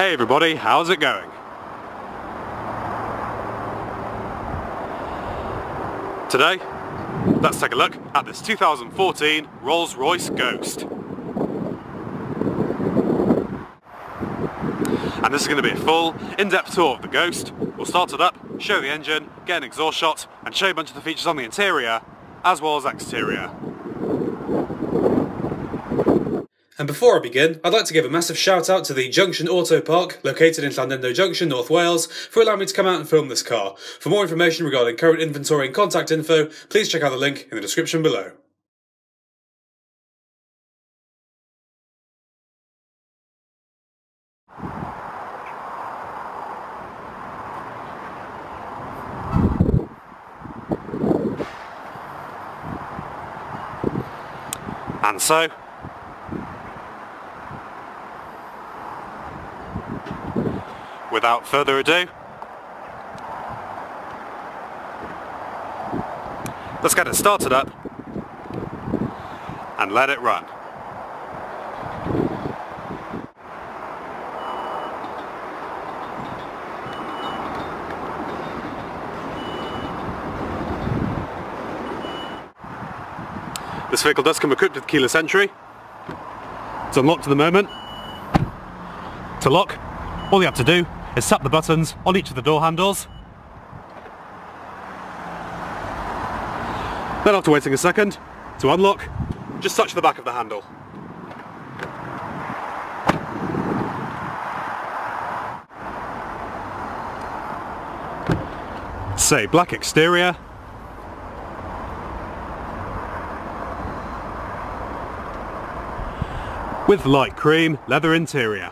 Hey everybody, how's it going? Today, let's take a look at this 2014 Rolls-Royce Ghost. And this is going to be a full, in-depth tour of the Ghost. We'll start it up, show the engine, get an exhaust shot, and show you a bunch of the features on the interior, as well as exterior. And before I begin, I'd like to give a massive shout out to the Junction Auto Park, located in Llandudno Junction, North Wales, for allowing me to come out and film this car. For more information regarding current inventory and contact info, please check out the link in the description below. And so, without further ado, let's get it started up and let it run. This vehicle does come equipped with keyless entry. It's unlocked at the moment. To lock, all you have to do is tap the buttons on each of the door handles. Then after waiting a second, to unlock, just touch the back of the handle. Say black exterior. With light cream leather interior.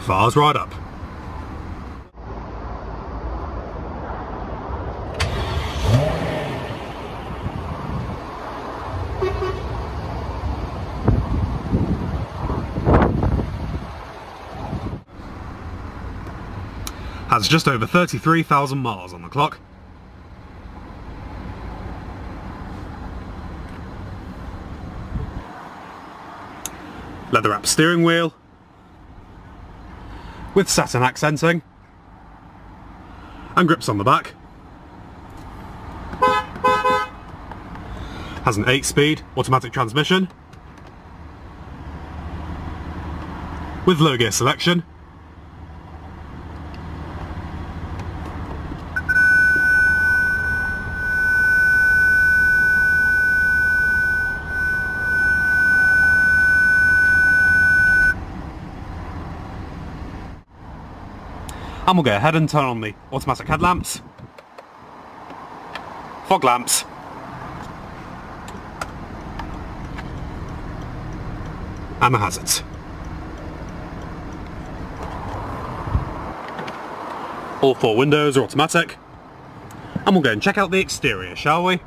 Fires right up. Has just over 33,000 miles on the clock. Leather wrapped steering wheel. With satin accenting and grips on the back. Has an 8-speed automatic transmission with low gear selection. And we'll go ahead and turn on the automatic headlamps, fog lamps, and the hazards. All 4 windows are automatic, and we'll go and check out the exterior, shall we?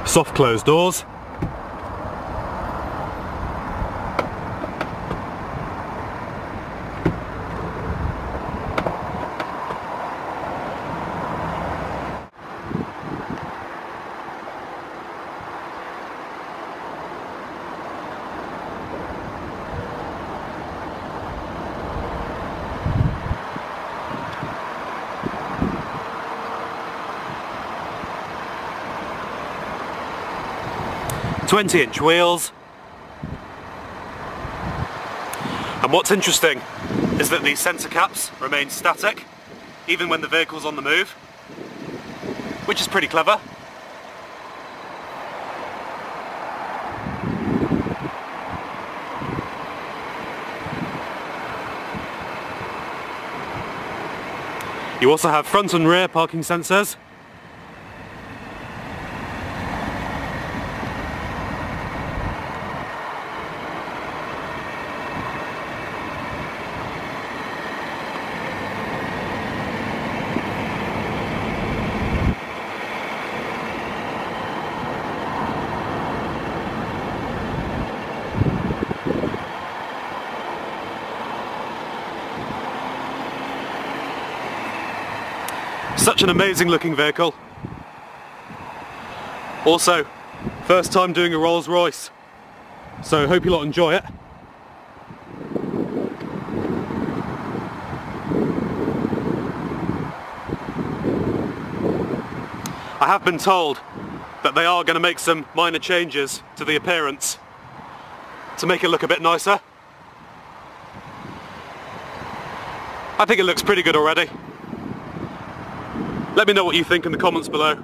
Soft closed doors. .20-inch wheels. And what's interesting is that these sensor caps remain static, even when the vehicle's on the move, which is pretty clever. You also have front and rear parking sensors. Such an amazing looking vehicle. Also, first time doing a Rolls Royce, so hope you lot enjoy it. I have been told that they are going to make some minor changes to the appearance to make it look a bit nicer. I think it looks pretty good already. Let me know what you think in the comments below.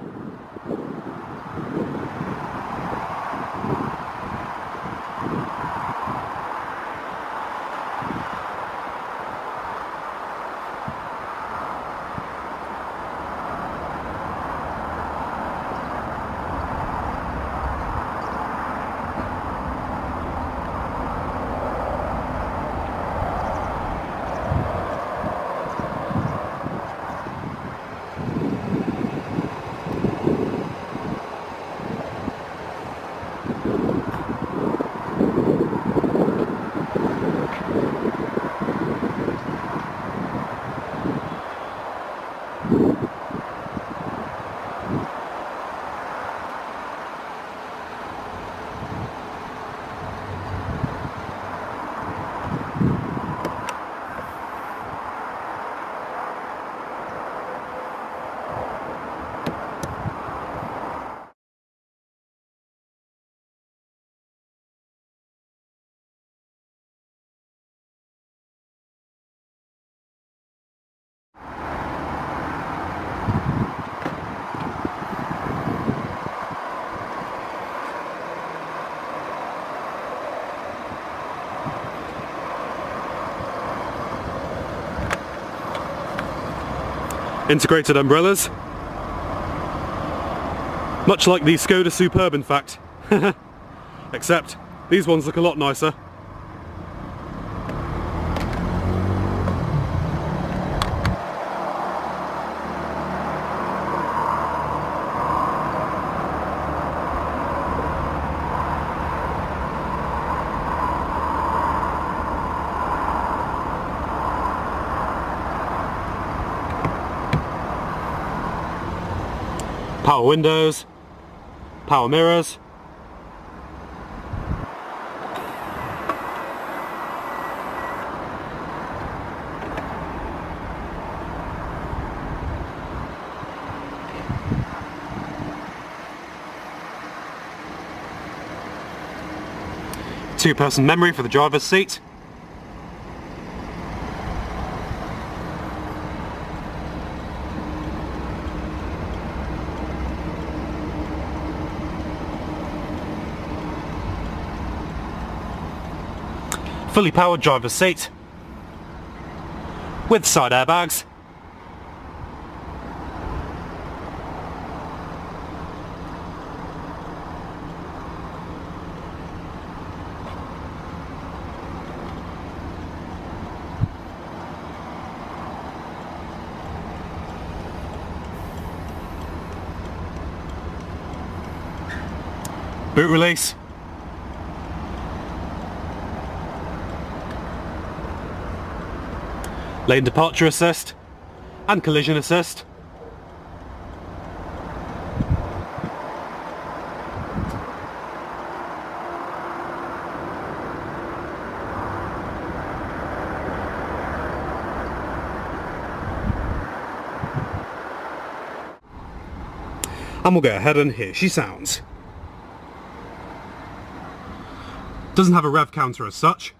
Integrated umbrellas, much like the Skoda Superb in fact, except these ones look a lot nicer. Power windows, power mirrors. Two-person memory for the driver's seat. Fully powered driver's seat with side airbags. Boot release. Lane departure assist and collision assist. And we'll go ahead and here she sounds. Doesn't have a rev counter as such,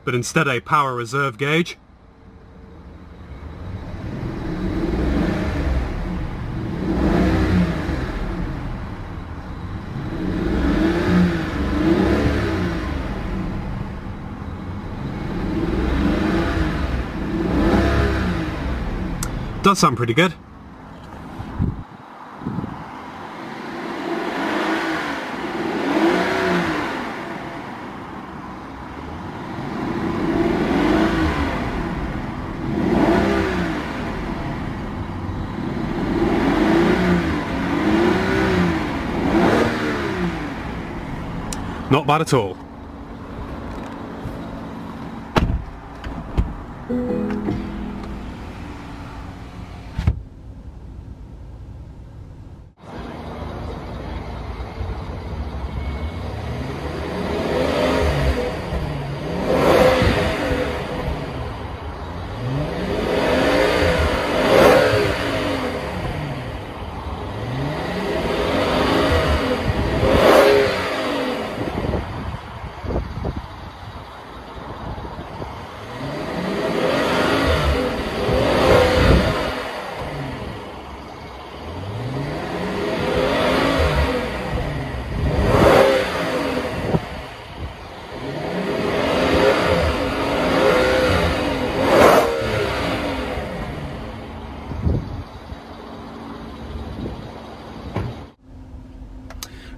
but instead a power reserve gauge. Does sound pretty good. Not bad at all.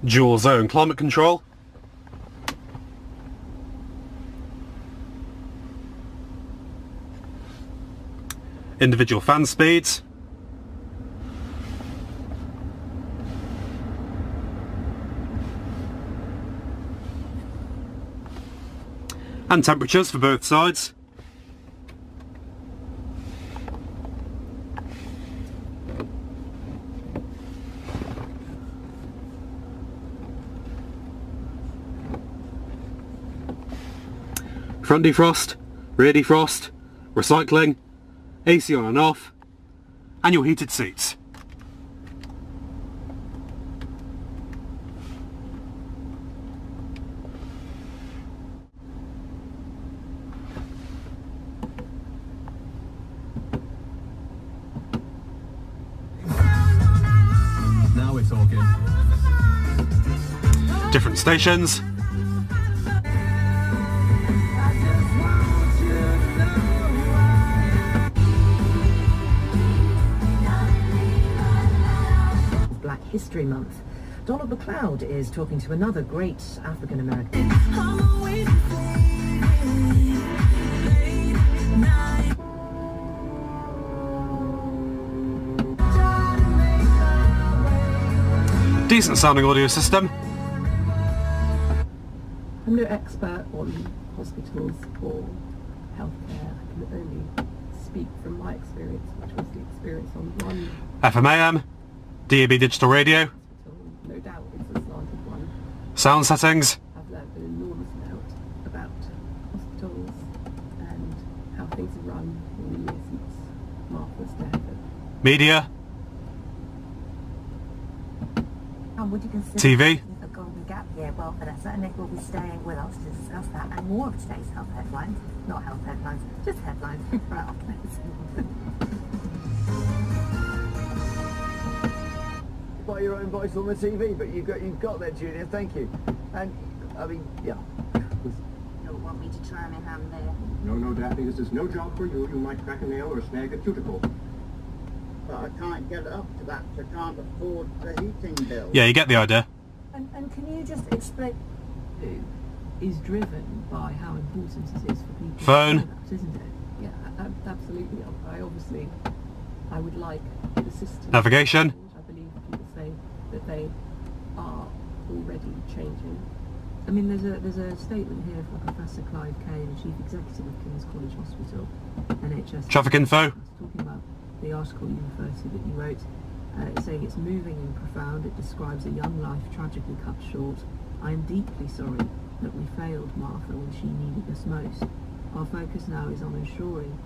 Dual zone climate control. Individual fan speeds. And temperatures for both sides. Front defrost, rear defrost, recycling, AC on and off, and your heated seats. Now we're talking. Different stations. History Month. Donald McLeod is talking to another great African American. Decent sounding audio system. I'm no expert on hospitals or healthcare. I can only speak from my experience, which was the experience on one FM/AM, DAB digital radio. hospital. No doubt it's a slanted one. Sound settings. I've learned an enormous amount about hospitals and how things are run in the years since Martha's death. Media. Would you consider TV. a golden gap year? Well, Vanessa, Nick will be staying with us to discuss that and more of today's health headlines. Not health headlines, just headlines right after this. By your own voice on the TV, but you've got that, Junior. Thank you. And I mean, yeah. You don't want me to try my hand there. No, Daphne, this is no job for you. You might crack a nail or snag a cuticle. But I can't get up to that. I can't afford the heating bill. Yeah, you get the idea. And can you just explain? Who is driven by how important it is for people Phone. to know that, isn't it? Yeah, absolutely. I would like the system. Navigation. I believe people say that they are already changing. I mean, there's a statement here from Professor Clive Kay, the Chief Executive of King's College Hospital, NHS. Traffic info. Talking about the article you referred to that you wrote, saying it's moving and profound. It describes a young life tragically cut short. I am deeply sorry that we failed Martha when she needed us most. Our focus now is on ensuring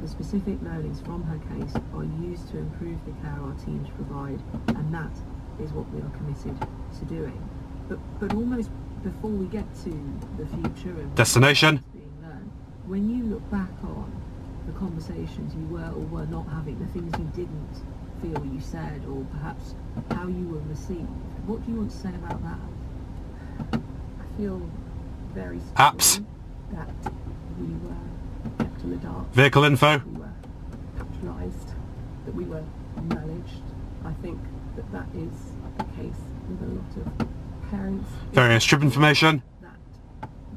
the specific learnings from her case are used to improve the care our teams provide, and that is what we are committed to doing. But almost before we get to the future and Destination. being learned, when you look back on the conversations you were or were not having, the things you didn't feel you said, or perhaps how you were received, what do you want to say about that? I feel very strongly Apps. that we were kept in the dark. Vehicle info. We were patronised, that we were managed. I think that that is the case with a lot of parents. Various trip information. That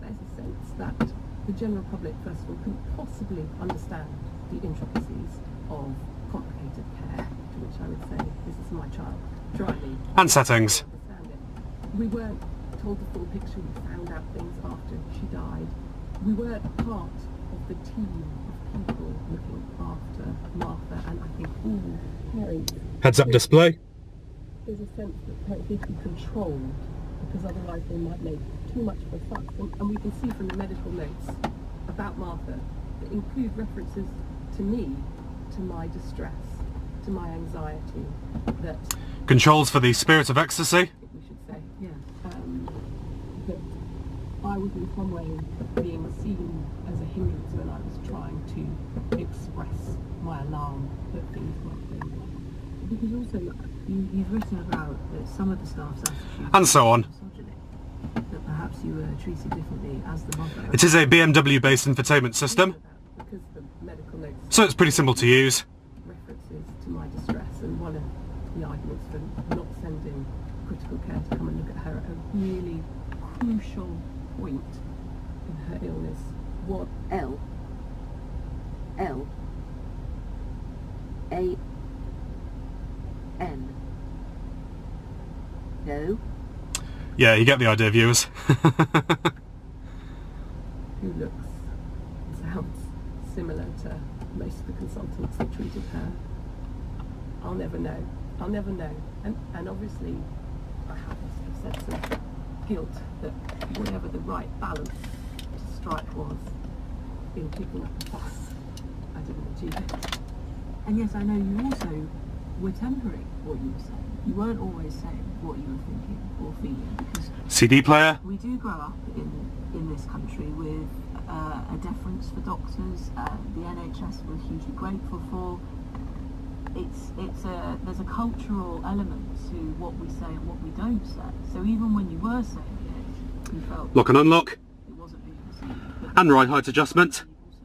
there's a sense that the general public, first of all, couldn't possibly understand the intricacies of complicated care, to which I would say, this is my child, try me. And settings. Understand it. We weren't told the full picture, we found out things after she died. We weren't part of the team of people looking after Martha, and I think all parents... Heads-up display. There's a sense that parents need to be controlled, because otherwise they might make too much of a fuss. And we can see from the medical notes about Martha that include references to me, to my distress, to my anxiety, that... Controls for the spirit of ecstasy. I think we should say, yeah, that I was in some way being seen as a hindrance when I was trying to express my alarm that things weren't going well. Because also, you've written about that some of the staff's attitudes... And so on. That perhaps you were treated differently as the mother. It is a BMW-based infotainment system, Because the medical notes... so it's pretty simple to use. References to my distress, and one of the arguments for not sending critical care to come and look at her at a really crucial point in her illness. What L A N. No. Yeah, you get the idea, viewers. who looks and sounds similar to most of the consultants that treated her. I'll never know. I'll never know. And obviously I have a sense of guilt that whatever the right balance to strike was in picking up the fuss, I didn't achieve it. And yes, I know you also were tempering what you were saying. You weren't always saying what you were thinking or feeling, because CD player. we do grow up in this country with a deference for doctors. The NHS we're hugely grateful for. There's a cultural element to what we say and what we don't say. So even when you were saying it, you felt Lock and unlock. it wasn't being received. But And ride height adjustment. you also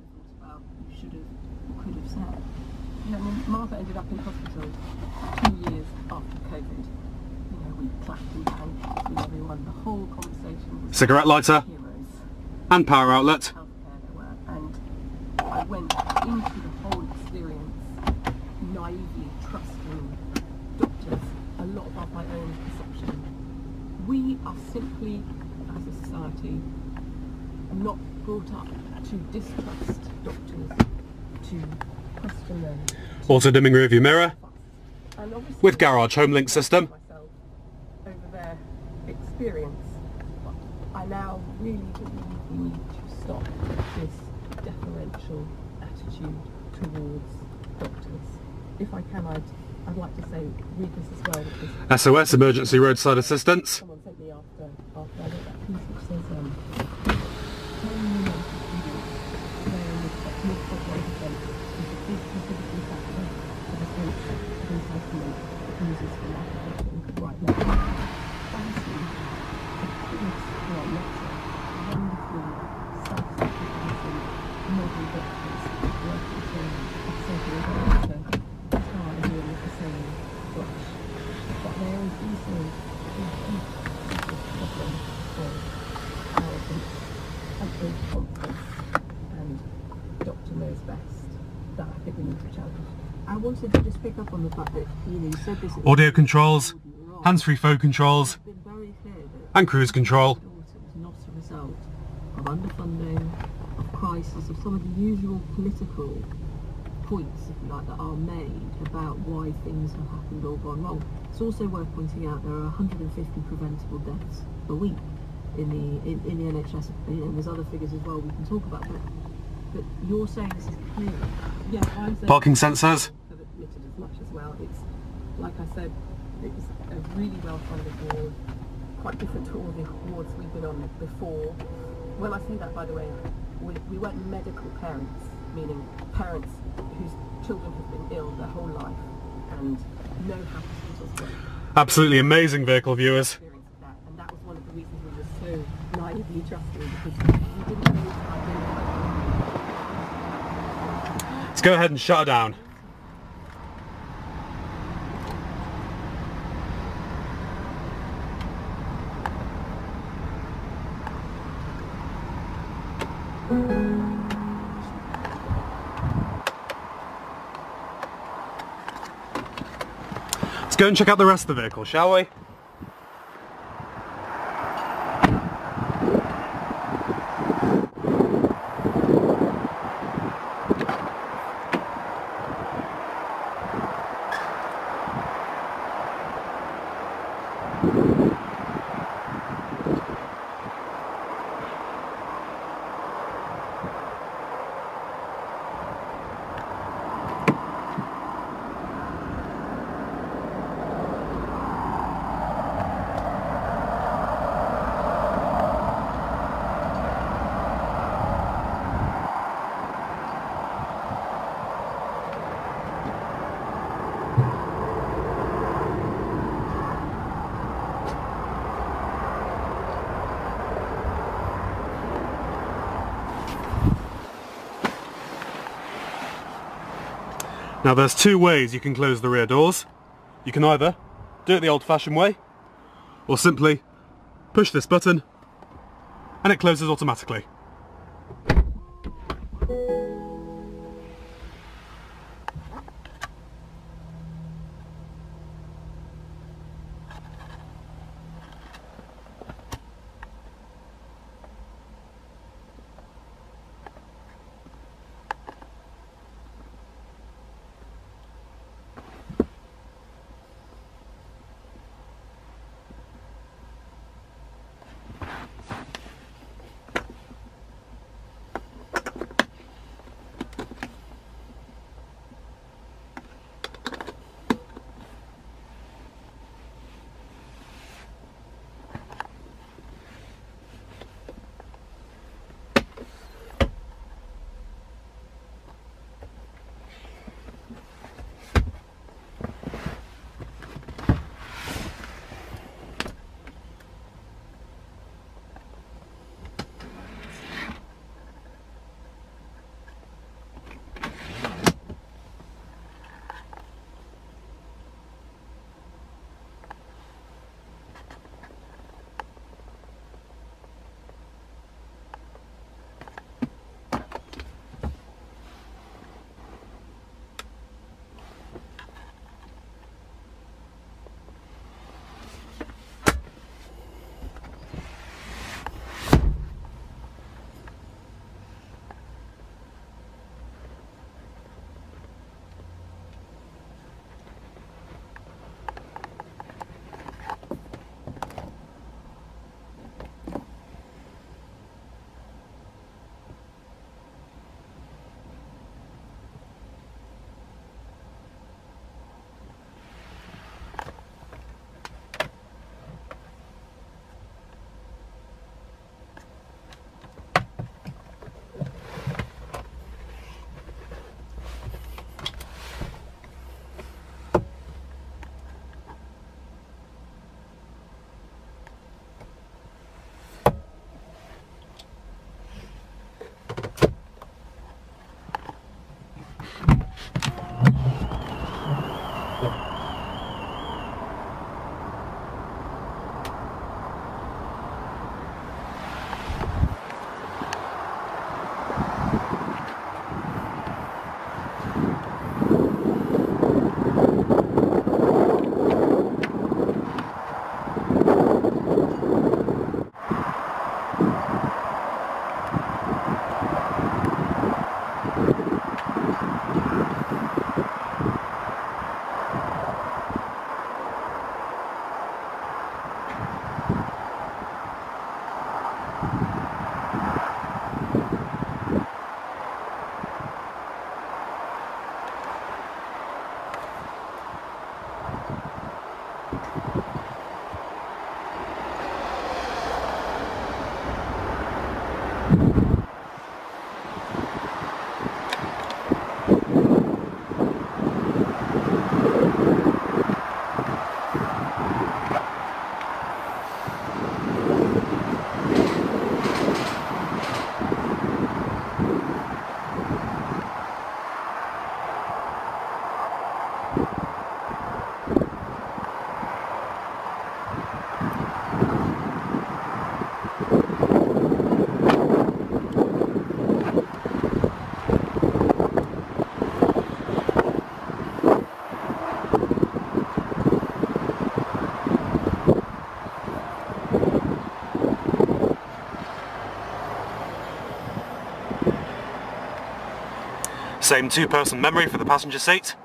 thought about you should have or could have said. You know, when Martha ended up in hospital 2 years after COVID, you know, we clapped and thanked with everyone. The whole conversation was Cigarette lighter. heroes. And power outlet. Healthcare there were, and I went into the whole experience naively trusting doctors a lot above my own perception. We are simply, as a society, not brought up to distrust doctors, to question them. Auto dimming rearview mirror. And obviously, With garage home link system. myself over their experience, but I now really believe we need to stop this deferential attitude towards doctors. If I can, I'd like to say, read this as well, because SOS, emergency roadside assistance. someone sent me after I wrote that piece which says, "Telling you not to do this, knowing with multiple ways of them, is a big contributing factor to the sense of entitlement that users for lack of thinking could write now. Fancy, a goodness for a letter, wonderful, self-sacrificing, model doctors working to accept a doctor, tar everyone with the same brush. But there is also a huge problem for arrogance and overconfidence, and Doctor knows best, that I think we need to challenge. I wanted to just pick up on the fact that, you know, you said this... Audio controls, hands-free phone controls, It's been very clear that and cruise control. it was not a result of underfunding, of crisis, of some of the usual political points, if you like, that are made about why things have happened or gone wrong. It's also worth pointing out there are 150 preventable deaths a week in the NHS. You know, there's other figures as well we can talk about, but you're saying this is clear. Yeah, I'm saying Parking sensors. have admitted as much as well. It's, like I said, it's a really well-funded ward, quite different to all the wards we've been on before. When I say that, by the way, we weren't medical parents, meaning parents whose children have been ill their whole life and know how hospitals work. Absolutely amazing vehicle, viewers. And that was one of the reasons we were so naively trusting, because we didn't know how to. Let's go ahead and shut her down. Let's go and check out the rest of the vehicle, shall we? Now there's two ways you can close the rear doors. You can either do it the old-fashioned way, or simply push this button and it closes automatically. Same two-person memory for the passenger seat.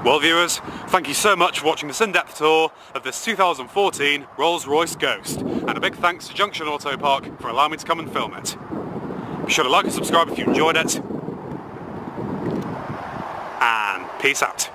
Well viewers, thank you so much for watching this in-depth tour of this 2014 Rolls-Royce Ghost, and a big thanks to Junction Auto Park for allowing me to come and film it. Be sure to like and subscribe if you enjoyed it, and peace out.